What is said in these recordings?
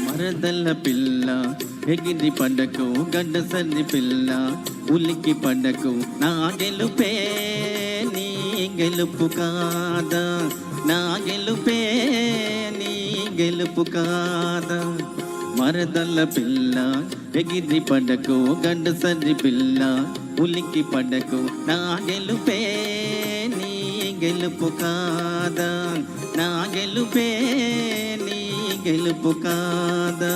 మరదల్ల పిల్ల ఎగిరి పడకు గడ్డ సర్రి పిల్ల ఉలికి పడకు నా గెలుపే నీ గెలుపు కాదా నా గెలుపే నీ గెలుపు కాదా మరదల్ల పిల్ల ఎగిరి పడకు గడ్డ సర్రి పిల్ల ఉలికి పడకు నా గెలుపే నీ గెలుపు కాదా నా గెలుపే నీ గెలుపు కాదా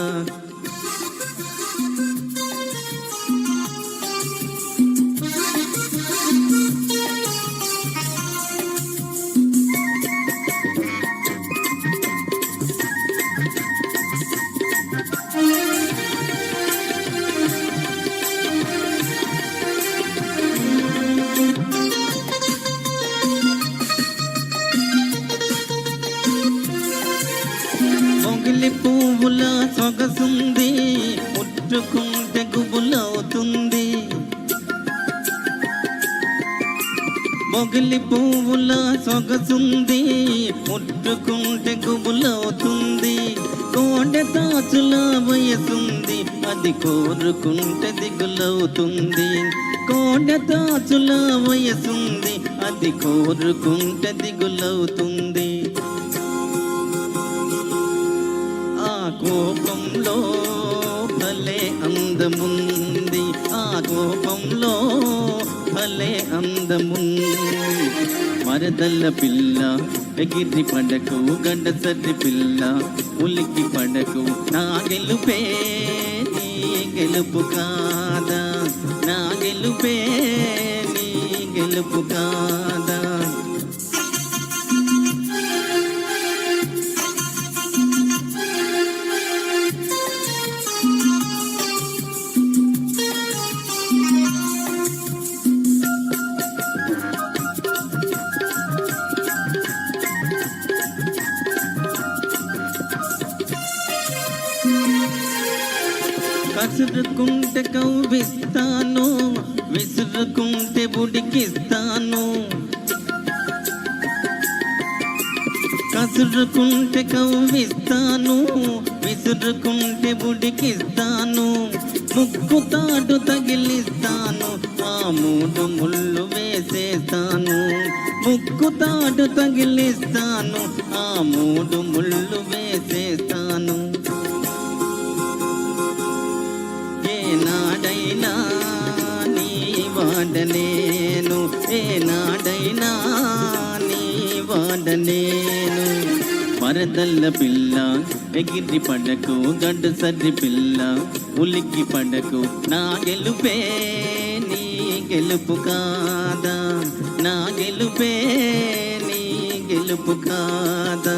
మొగిలి పువ్వుల సొగసుంది ముట్టుకుంటే గుబులవుతుంది మొగిలి పువ్వుల సొగసుంది ముట్టుకుంటే గుబులవుతుంది కోడె తాచుల వయసుంది అది కోరుకుంటే దిగులవుతుంది కోడె తాచుల వయసుంది అది కోరుకుంటే దిగులవుతుంది కోపంలో భలే అందముంది ఆ కోపంలో భలే అందముంది మరదల్ల పిల్ల ఎగిరి పడకు గడ్డ సర్రి పిల్ల ఉలికి పడకు నా గెలుపే నీ గెలుపు కాదా నా గెలుపే నీ గెలుపు కాదా కసురుకుంటే కవ్విస్తాను విసురుకుంటే ఉడికిస్తాను కసురుకుంటే కవ్విస్తాను విసురుకుంటే ఉడికిస్తాను ముక్కు తాడు తగిలిస్తాను ఆ మూడు ముళ్ళు వేసేస్తాను ముక్కు తాడు తగిలిస్తాను ఆ మూడు ముళ్ళు వేసేస్తాను ఏనాడైనా నీ వాడనేను ఏనాడైనా నీ వాడనేను మరదల్ల పిల్ల ఎగిరి పడకు గడ్డు సర్రి పిల్ల ఉలికి పడకు నా గెలుపే నీ గెలుపు కాదా నా గెలుపే నీ గెలుపు కాదా